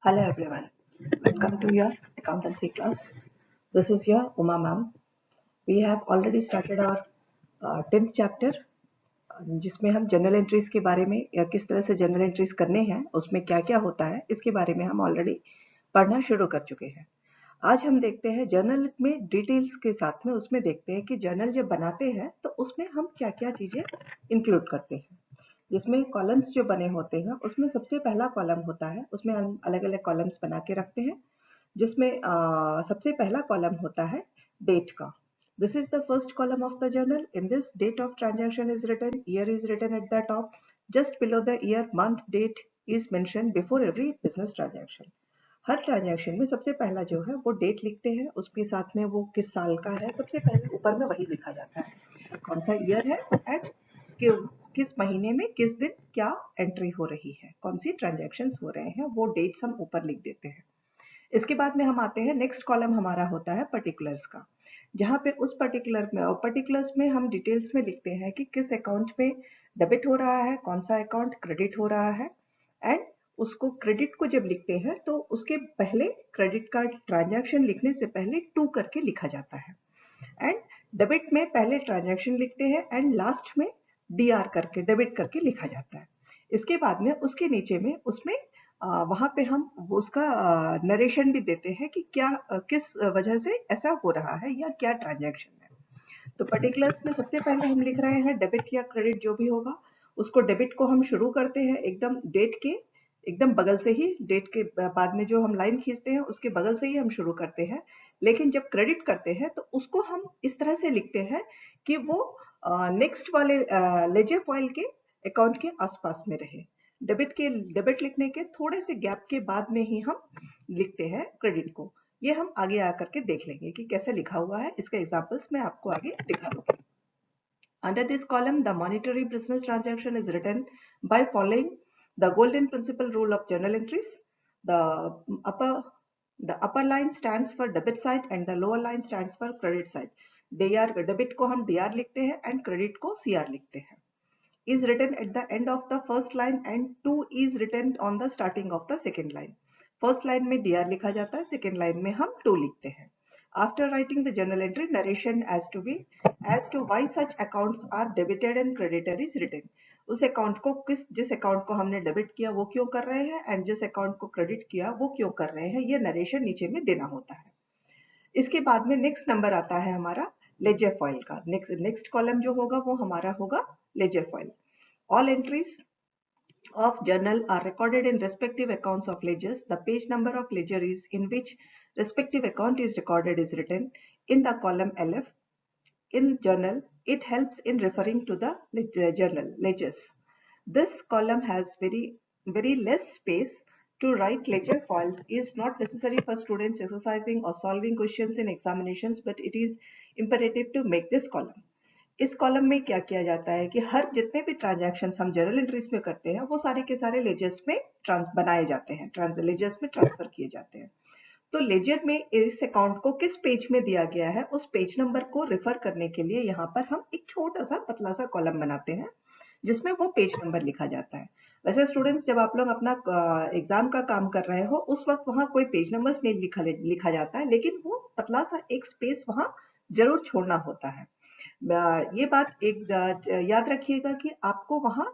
Hello everyone, welcome to your accountancy class. This is your Uma ma'am. We have already started our 10th chapter जिसमें हम general entries के बारे में या किस तरह से जनरल एंट्रीज करने हैं, उसमें क्या क्या होता है, इसके बारे में हम ऑलरेडी पढ़ना शुरू कर चुके हैं। आज हम देखते हैं जर्नल में डिटेल्स के साथ में उसमें देखते हैं कि जर्नल जब बनाते हैं तो उसमें हम क्या क्या चीज़ें इंक्लूड करते हैं। जिसमें कॉलम्स जो बने होते हैं उसमें सबसे पहला कॉलम होता है, उसमें हम अलग अलग कॉलम्स बना के रखते हैं। जिसमें सबसे पहला कॉलम होता है डेट का। This is the first column of the journal. In this, date of transaction is written, year is written at the top. Just below the year, month, date is mentioned before every business transaction. Her transaction में सबसे पहला जो है वो date लिखते हैं, उसके साथ में वो किस साल का है सबसे पहले ऊपर में वही लिखा जाता है, कौन सा ईयर है एंड किस महीने में किस दिन क्या एंट्री हो रही है, कौन सी ट्रांजैक्शंस हो रहे हैं, वो डेट्स हम ऊपर लिख देते हैं। इसके बाद में हम आते हैं, नेक्स्ट कॉलम हमारा होता है पर्टिकुलर्स का, जहाँ पे उस पर्टिकुलर्स में हम डिटेल्स में लिखते हैं कि किस अकाउंट में डेबिट हो रहा है, कौन सा अकाउंट क्रेडिट हो रहा है। एंड उसको क्रेडिट को जब लिखते हैं तो उसके पहले क्रेडिट कार्ड ट्रांजैक्शन लिखने से पहले टू करके लिखा जाता है। एंड डेबिट में पहले ट्रांजैक्शन लिखते हैं एंड लास्ट में डीआर करके डेबिट करके लिखा जाता है। इसके बाद में उसके नीचे में उसमें वहाँ पे हम उसका नरेशन भी देते हैं कि क्या किस वजह से ऐसा हो रहा है या क्या ट्रांजैक्शन है। तो पर्टिकुलर्स में सबसे पहले हम लिख रहे हैं डेबिट या क्रेडिट जो भी होगा, उसको डेबिट को हम शुरू करते हैं एकदम डेट के एकदम बगल से ही, डेट के बाद में जो हम लाइन खींचते हैं उसके बगल से ही हम शुरू करते हैं। लेकिन जब क्रेडिट करते हैं तो उसको हम इस तरह से लिखते हैं कि वो नेक्स्ट वाले लेजर फाइल के अकाउंट के आसपास में रहे। डेबिट लिखने के थोड़े से गैप के बाद में ही हम लिखते हैं क्रेडिट को। ये हम आगे आकर के देख लेंगे कि कैसे लिखा हुआ है, इसका एग्जांपल्स मैं आपको आगे दिखा दूंगी। Under this column, the monetary business transaction is written by following the golden principle rule of journal entries. The upper the upper line stands for debit side and the lower line stands for credit side. DR debit को हम DR लिखते हैं and credit को CR लिखते हैं. Is written at the end of the first line and 2 is written on the starting of the second line. First line में DR लिखा जाता है, second line में हम 2 लिखते हैं. After writing the journal entry, narration as to why such accounts are debited and credited is written. उस account को जिस अकाउंट को हमने डेबिट किया वो क्यों कर रहे हैं एंड जिस अकाउंट को क्रेडिट किया वो क्यों कर रहे हैं, ये नरेशन नीचे में देना होता है। इसके बाद में नेक्स्ट नंबर आता है हमारा लेजर फाइल का। नेक्स्ट कॉलम जो होगा वो हमारा होगा ledger file. All entries of journal are recorded in respective accounts of ledgers. The page number of ledger is in which respective account is recorded is written in the column LF. In journal, it helps in referring to the journal ledgers. This column has very less space. To write ledger files is not necessary for students exercising or solving questions in examinations, but it is imperative to make this column. इस column में क्या किया जाता है कि हर जितने भी transaction हम जर्नल एंट्रीज में करते हैं वो सारे के सारे लेजर्स में बनाए जाते हैं, लेजर्स में ट्रांसफर किए जाते हैं। तो लेजर में इस अकाउंट को किस पेज में दिया गया है उस पेज नंबर को रेफर करने के लिए यहाँ पर हम एक छोटा सा पतला सा कॉलम बनाते हैं जिसमें वो पेज नंबर लिखा जाता है। वैसे स्टूडेंट्स जब आप लोग अपना एग्जाम का काम कर रहे हो उस वक्त वहाँ कोई पेज नंबर नहीं लिखा जाता है, लेकिन वो पतला सा एक स्पेस वहाँ जरूर छोड़ना होता है। ये बात एक याद रखिएगा कि आपको वहां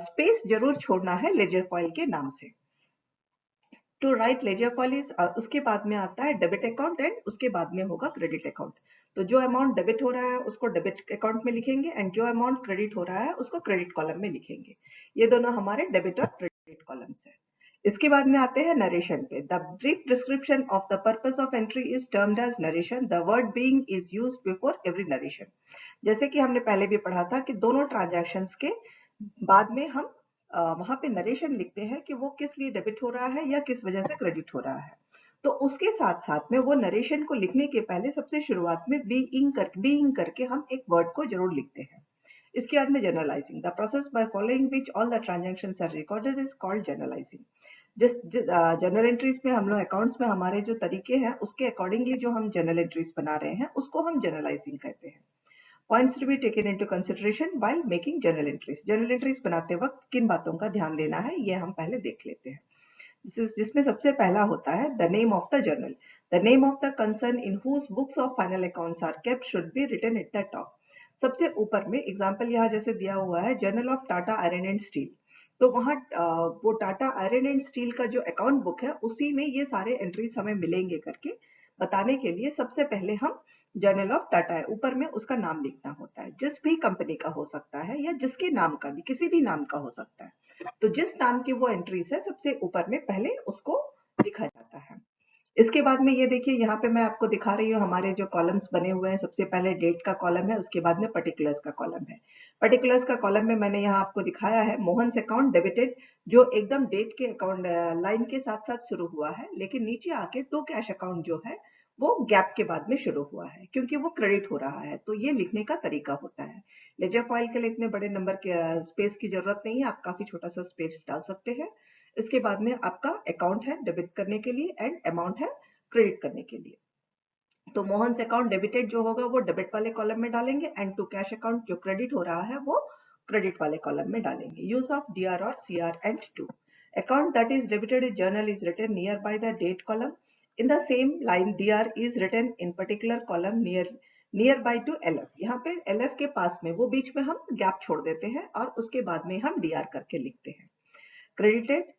स्पेस जरूर छोड़ना है लेजर फाइल के नाम से। To write ledger file is, उसके बाद में आता है डेबिट अकाउंट एंड उसके बाद में होगा क्रेडिट अकाउंट। तो जो अमाउंट डेबिट हो रहा है उसको डेबिट अकाउंट में लिखेंगे एंड जो अमाउंट क्रेडिट हो रहा है उसको क्रेडिट कॉलम में लिखेंगे। ये दोनों हमारे डेबिट और क्रेडिट कॉलम्स है। इसके बाद में आते हैं नरेशन पे। The brief description of the purpose of entry is termed as narration, the word being is used before every narration. जैसे कि हमने पहले भी पढ़ा था कि दोनों ट्रांजैक्शंस के बाद में हम वहां पे नरेशन लिखते हैं कि वो किस लिए डेबिट हो रहा है या किस वजह से क्रेडिट हो रहा है। तो उसके साथ साथ में वो नरेशन को लिखने के पहले सबसे शुरुआत में बीइंग करके हम एक वर्ड को जरूर लिखते हैं। इसके बाद में journalizing, the process by following which all the transactions are recorded is called journalizing. जिस जर्नल एंट्रीज में हम लोग अकाउंट्स में हमारे जो तरीके हैं उसके अकॉर्डिंगली जो हम जर्नल एंट्रीज बना रहे हैं उसको हम जर्नलाइजिंग कहते हैं। Points to be taken into consideration while making journal entries. Journal entries बनाते वक्त किन बातों का ध्यान देना है ये हम पहले देख लेते हैं। जिसमें सबसे पहला होता है the name of the journal. The name of the concern in whose books of final accounts are kept should be written at the top. सबसे ऊपर में एग्जाम्पल यहाँ जैसे दिया हुआ है journal of Tata iron and steel, तो वहाँ वो टाटा आयरन एंड स्टील का जो अकाउंट बुक है उसी में ये सारे एंट्रीज हमें मिलेंगे करके बताने के लिए सबसे पहले हम जर्नल ऑफ टाटा है ऊपर में उसका नाम लिखना होता है। जिस भी कंपनी का हो सकता है या जिसके नाम का भी, किसी भी नाम का हो सकता है, तो जिस नाम की वो एंट्रीज है सबसे ऊपर में पहले उसको लिखा जाता है। इसके बाद में ये देखिए यहाँ पे मैं आपको दिखा रही हूँ हमारे जो कॉलम्स बने हुए हैं। सबसे पहले डेट का कॉलम है, उसके बाद में पर्टिकुलर्स का कॉलम है। पर्टिकुलर्स का कॉलम में मैंने यहाँ आपको दिखाया है मोहन्स अकाउंट डेबिटेड, जो एकदम डेट के अकाउंट लाइन के साथ साथ शुरू हुआ है, लेकिन नीचे आके टू कैश अकाउंट जो है वो गैप के बाद में शुरू हुआ है क्योंकि वो क्रेडिट हो रहा है। तो ये लिखने का तरीका होता है। लेजर फाइल के लिए इतने बड़े नंबर के स्पेस की जरूरत नहीं है, आप काफी छोटा सा स्पेस डाल सकते हैं। इसके बाद में आपका अकाउंट है डेबिट करने के लिए एंड अमाउंट है क्रेडिट करने के लिए। तो मोहन्स अकाउंट डेबिटेड जो होगा वो डेबिट वाले कॉलम में डालेंगे एंड टू कैश अकाउंट जो क्रेडिट हो रहा है वो क्रेडिट वाले कॉलम में डालेंगे। यूज ऑफ डीआर और CR and to. Account that is debited in journal is written near by the date column. In the same line DR is written in particular column near by to LF. यहाँ पे LF के पास में वो बीच में हम gap छोड़ देते हैं और उसके बाद में हम डीआर करके लिखते हैं। Credited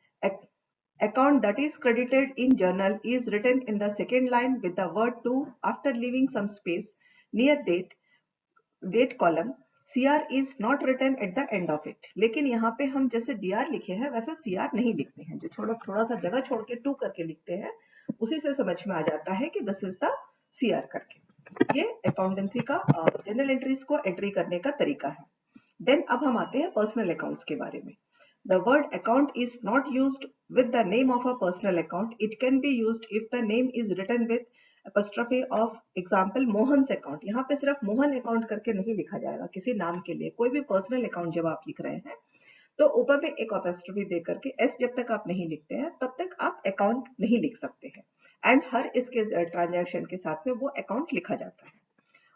account that is credited in journal is written in the second line with the word to after leaving some space near date column. CR is not written at the end of it. लेकिन यहाँ पे हम जैसे DR लिखे हैं वैसे CR नहीं लिखते हैं। जो थोड़ा सा जगह छोड़ के टू करके लिखते हैं उसी से समझ में आ जाता है कि दिस इज द CR करके। ये अकाउंटेंसी का जनरल एंट्रीज को एंट्री करने का तरीका है। देन अब हम आते हैं पर्सनल अकाउंट्स के बारे में। The word account is not used with the name of a personal account. It can be used if the name is written with apostrophe of example Mohan's account. यहाँ पे सिर्फ मोहन अकाउंट करके नहीं लिखा जाएगा किसी नाम के लिए। कोई भी पर्सनल अकाउंट जब आप लिख रहे हैं तो ऊपर में एक अपॉस्ट्रोफी दे करके एस जब तक आप नहीं लिखते हैं तब तक आप अकाउंट नहीं लिख सकते हैं एंड हर इसके ट्रांजैक्शन के साथ में वो अकाउंट लिखा जाता है।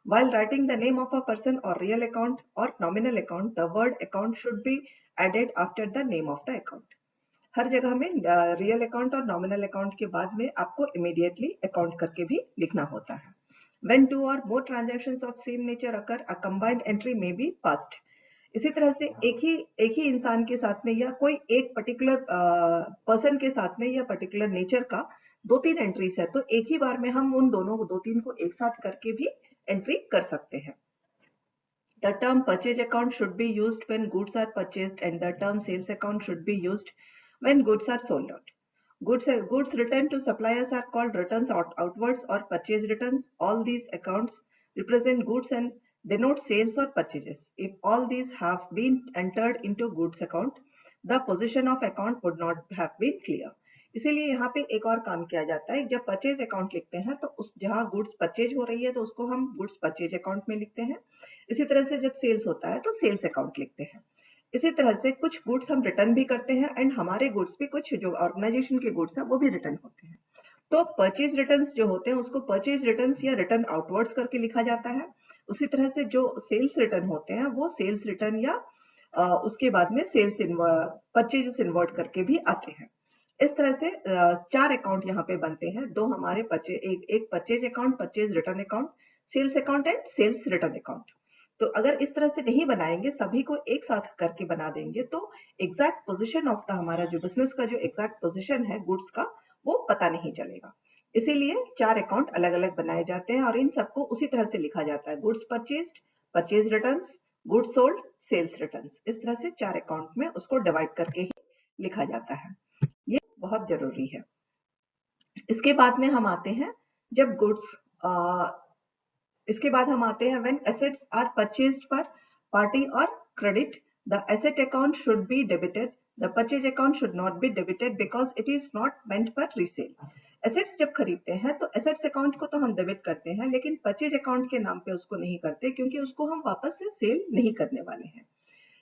While writing the name of a person or real account or nominal account, the word account should be added after the name of the account. हर जगह में रियल अकाउंट और नॉमिनल अकाउंट के बाद में आपको इमीडिएटली अकाउंट करके भी लिखना होता है। When two or more transactions of same nature occur, a combined entry may be passed. इसी तरह से एक ही इंसान के साथ में या कोई एक पर्टिकुलर पर्सन के साथ में या पर्टिकुलर नेचर का दो तीन एंट्रीज है तो एक ही बार में हम उन दोनों को दो तीन को एक साथ करके भी एंट्री कर सकते हैं। The term purchase account should be used when goods are purchased and the term sales account should be used when goods are sold out. Goods returned to suppliers are called returns outwards or purchase returns. All these accounts represent goods and denote sales or purchases. If all these have been entered into goods account, the position of account would not have been clear. इसीलिए यहाँ पे एक और काम किया जाता है। जब परचेज अकाउंट लिखते हैं तो उस जहाँ गुड्स परचेज हो रही है तो उसको हम गुड्स परचेज अकाउंट में लिखते हैं। इसी तरह से जब सेल्स होता है तो सेल्स अकाउंट लिखते हैं। इसी तरह से कुछ गुड्स हम रिटर्न भी करते हैं एंड हमारे गुड्स भी कुछ जो ऑर्गेनाइजेशन के गुड्स हैं वो भी रिटर्न होते हैं। तो परचेज रिटर्न्स जो होते हैं उसको परचेज रिटर्न्स या रिटर्न आउटवर्ड्स करके लिखा जाता है। उसी तरह से जो सेल्स रिटर्न होते हैं वो सेल्स रिटर्न या उसके बाद में सेल्स परचेज इन्वर्ट करके भी आते हैं। इस तरह से चार अकाउंट यहाँ पे बनते हैं। दो हमारे एक purchase account, purchase return account, sales account and sales return account. तो अगर इस तरह से नहीं बनाएंगे, सभी को एक साथ करके बना देंगे तो एग्जैक्ट पोजीशन ऑफ द हमारा जो बिजनेस का जो एग्जैक्ट पोजीशन है गुड्स का वो पता नहीं चलेगा। इसीलिए चार अकाउंट अलग अलग बनाए जाते हैं और इन सबको उसी तरह से लिखा जाता है। Goods purchased, purchase returns, goods sold, sales returns. इस तरह से चार अकाउंट में उसको डिवाइड करके ही लिखा जाता है। ये बहुत जरूरी है। इसके बाद में हम आते हैं जब इसके बाद हम आते हैं when assets are purchased for party और credit, the asset account should be debited, the purchase account should not be debited because it is not meant for resale. Assets जब खरीदते हैं तो एसेट्स अकाउंट को तो हम डेबिट करते हैं लेकिन परचेज अकाउंट के नाम पे उसको नहीं करते क्योंकि उसको हम वापस से सेल नहीं करने वाले हैं।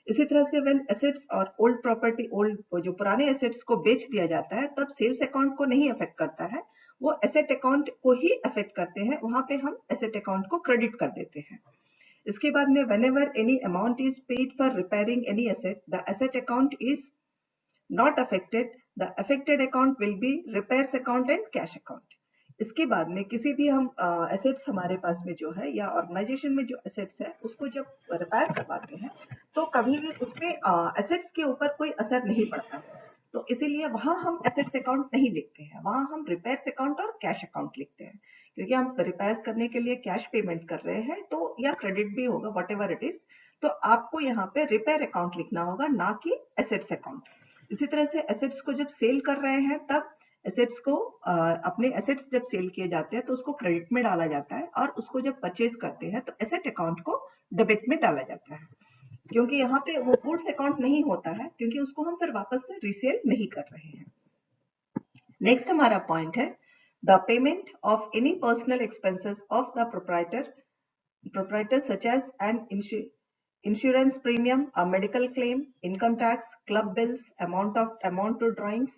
इसी तरह से व्हेन एसेट्स और ओल्ड प्रॉपर्टी, ओल्ड जो पुराने एसेट्स को बेच दिया जाता है तब सेल्स अकाउंट को नहीं अफेक्ट करता है, वो एसेट अकाउंट को ही अफेक्ट करते हैं। वहां पे हम एसेट अकाउंट को क्रेडिट कर देते हैं। इसके बाद में whenever any amount is paid for repairing any asset, the asset account is not affected the affected account will be repairs account and cash account. इसके बाद में किसी भी हम एसेट्स हमारे पास में जो है या ऑर्गेनाइजेशन में जो एसेट्स है उसको जब रिपेयर करवाते हैं तो कभी भी उसमें एसेट्स के ऊपर कोई असर नहीं पड़ता है, तो इसीलिए वहां हम एसेट्स अकाउंट नहीं लिखते हैं, वहां हम रिपेयर्स अकाउंट और कैश अकाउंट लिखते हैं, क्योंकि हम रिपेयर्स करने के लिए कैश पेमेंट कर रहे हैं तो या क्रेडिट भी होगा वट एवर इट इज, तो आपको यहाँ पे रिपेयर अकाउंट लिखना होगा ना कि एसेट्स अकाउंट। इसी तरह से एसेट्स को जब सेल कर रहे हैं तब एसेट्स को अपने एसेट्स जब सेल किए जाते हैं तो उसको क्रेडिट में डाला जाता है और उसको जब परचेज करते हैं तो एसेट अकाउंट को डेबिट में डाला जाता है, क्योंकि यहाँ पे वो गुड्स अकाउंट नहीं होता है क्योंकि उसको हम फिर वापस से रीसेल नहीं कर रहे हैं। नेक्स्ट हमारा पॉइंट है the payment of any personal expenses of the proprietor such as an insurance premium, a medical claim, income tax, club bills, amount to drawings.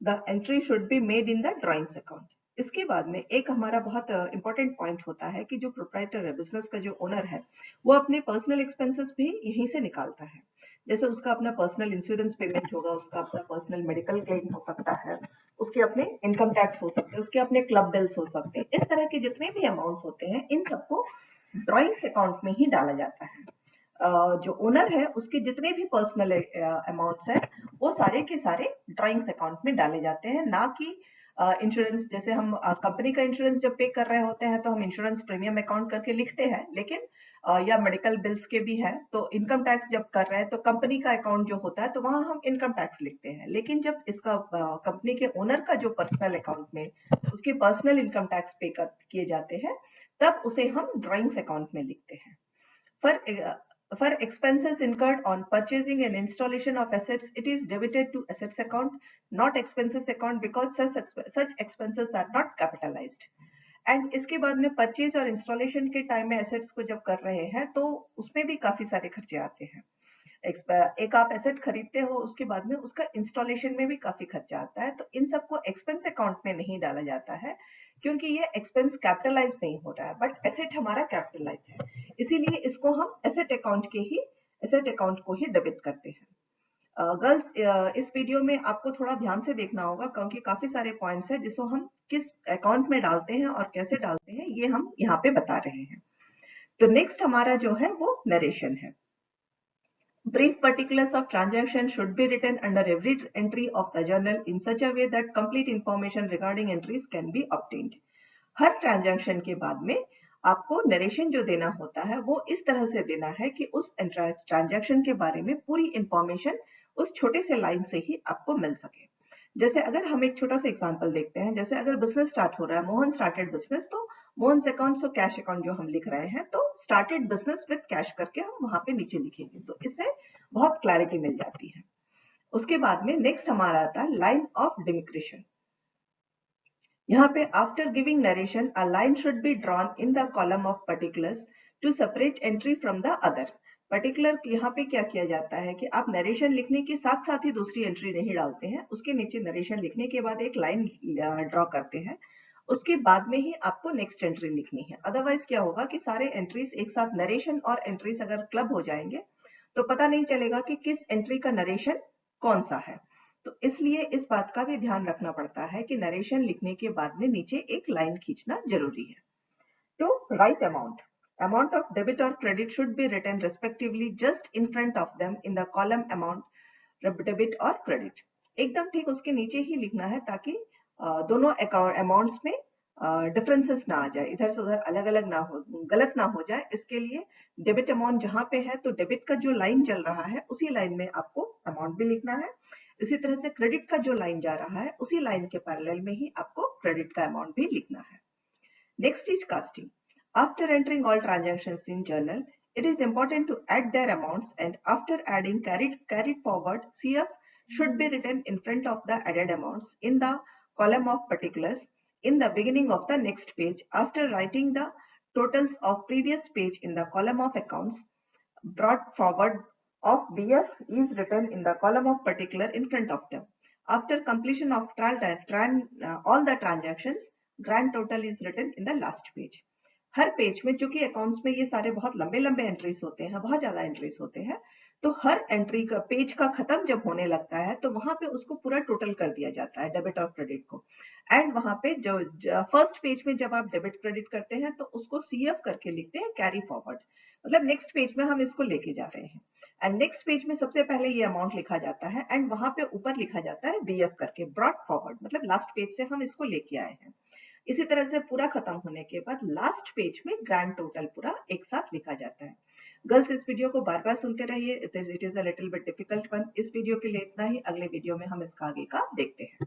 The entry should be made in the drawings account. इसके बाद में एक हमारा बहुत important point होता है कि जो प्रोप्राइटर है, बिजनेस का जो ओनर है, वो अपने पर्सनल एक्सपेंसेस भी यहीं से निकालता है। जैसे उसका अपना पर्सनल इंश्योरेंस पेमेंट होगा, उसका अपना पर्सनल मेडिकल क्लेम हो सकता है, उसके अपने इनकम टैक्स हो सकते हैं, उसके अपने क्लब बिल्स हो सकते हैं, इस तरह के जितने भी अमाउंट्स होते हैं इन सबको ड्राइंग्स अकाउंट में ही डाला जाता है। जो ओनर है उसके जितने भी पर्सनल अमाउंट्स है वो सारे के सारे ड्राइंग्स अकाउंट में डाले जाते हैं, ना कि इंश्योरेंस। जैसे हम कंपनी का इंश्योरेंस जब पे कर रहे होते हैं तो हम इंश्योरेंस प्रीमियम अकाउंट करके लिखते हैं, लेकिन या मेडिकल बिल्स के भी है, तो इनकम टैक्स जब कर रहे हैं तो कंपनी का अकाउंट जो होता है तो वहां हम इनकम टैक्स लिखते हैं, लेकिन जब इसका कंपनी के ओनर का जो पर्सनल अकाउंट में उसके पर्सनल इनकम टैक्स पे किए जाते हैं तब उसे हम ड्राइंग्स अकाउंट में लिखते हैं। For expenses incurred on purchasing and installation of assets, it is debited to assets account, not expenses account, because such expenses are not capitalized. And इसके बाद में परचेज और इंस्टॉलेशन के टाइम में एसेट्स को जब कर रहे हैं तो उसमें भी काफी सारे खर्चे आते हैं। एक आप एसेट खरीदते हो उसके बाद में उसका इंस्टॉलेशन में भी काफी खर्चा आता है, तो इन सबको एक्सपेंस अकाउंट में नहीं डाला जाता है क्योंकि ये एक्सपेंस कैपिटलाइज नहीं हो रहा है, बट एसेट हमारा कैपिटलाइज है, इसीलिए इसको हम एसेट अकाउंट को ही डेबिट करते हैं। गर्ल्स, इस वीडियो में आपको थोड़ा ध्यान से देखना होगा क्योंकि काफी सारे पॉइंट्स हैं जिसको हम किस अकाउंट में डालते हैं और कैसे डालते हैं ये हम यहाँ पे बता रहे हैं। तो नेक्स्ट हमारा जो है वो नरेशन है। Brief particulars of transaction should be written under every entry of the journal in such a way that complete information regarding entries can be obtained. Her transaction के बाद में आपको नरेशन जो देना होता है वो इस तरह से देना है कि उस ट्रांजैक्शन के बारे में पूरी इंफॉर्मेशन उस छोटे से लाइन से ही आपको मिल सके। जैसे अगर हम एक छोटा सा एग्जांपल देखते हैं, जैसे अगर बिजनेस स्टार्ट हो रहा है, मोहन स्टार्टेड बिजनेस, तो मोहन अकाउंट और कैश अकाउंट जो हम लिख रहे हैं तो स्टार्टेड बिजनेस विद कैश करके हम वहां पे नीचे लिखेंगे, तो इससे बहुत क्लैरिटी मिल जाती है। उसके बाद में नेक्स्ट हमारा आता है लाइन ऑफ डिमिक्रेशन। यहाँ पे after giving narration a line should be drawn in the column of particulars to separate entry from the other. Particular यहाँ पे क्या किया जाता है कि आप नरेशन लिखने के साथ साथ ही दूसरी एंट्री नहीं डालते हैं, उसके नीचे नरेशन लिखने के बाद एक लाइन ड्रॉ करते हैं, उसके बाद में ही आपको नेक्स्ट एंट्री लिखनी है। अदरवाइज क्या होगा कि सारे एंट्रीज एक साथ नरेशन और एंट्रीज अगर क्लब हो जाएंगे तो पता नहीं चलेगा कि किस एंट्री का नरेशन कौन सा है, तो इसलिए इस बात का भी ध्यान रखना पड़ता है कि नरेशन लिखने के बाद में नीचे एक लाइन खींचना जरूरी है। तो right amount of debit or credit should be written respectively just in front of them in the column amount debit or credit। एकदम ठीक उसके नीचे ही लिखना है ताकि दोनों अमाउंट्स में डिफरेंसेस ना आ जाए, इधर से उधर अलग अलग ना हो, गलत ना हो जाए। इसके लिए डेबिट अमाउंट जहां पे है तो डेबिट का जो लाइन चल रहा है उसी लाइन में आपको अमाउंट भी लिखना है, इसी तरह से क्रेडिट का जो लाइन जा रहा है उसी लाइन के पैरेलल में ही आपको क्रेडिट का अमाउंट भी लिखना है। Next is casting. After entering all transactions in journal, it is important to add their amounts, and after adding carried forward, CF should be written in front of the added amounts in the column of particulars in the beginning of the next page. After writing the totals of previous page in the column of accounts, brought forward of BF is written in the column of particular in front of them. After completion of all the transactions, grand total is written in the last page. Her page में, चूंकि accounts में ये सारे बहुत लंबे लंबे entries होते हैं, बहुत ज्यादा एंट्रीज होते हैं, तो हर एंट्री का पेज का खत्म जब होने लगता है तो वहां पे उसको पूरा टोटल कर दिया जाता है डेबिट और क्रेडिट को। एंड वहां पे जो फर्स्ट पेज में जब आप डेबिट क्रेडिट करते हैं तो उसको सीएफ करके लिखते हैं, कैरी फॉरवर्ड, मतलब नेक्स्ट पेज में हम इसको लेके जा रहे हैं। एंड नेक्स्ट पेज में सबसे पहले ये अमाउंट लिखा जाता है एंड वहां पे ऊपर लिखा जाता है बीएफ करके, ब्रॉट फॉरवर्ड, मतलब लास्ट पेज से हम इसको लेके आए हैं। इसी तरह से पूरा खत्म होने के बाद लास्ट पेज में ग्रैंड टोटल पूरा एक साथ लिखा जाता है। गर्ल्स, इस वीडियो को बार बार सुनते रहिए, it is a little bit difficult one. इस वीडियो के लिए इतना ही, अगले वीडियो में हम इसका आगे का देखते हैं।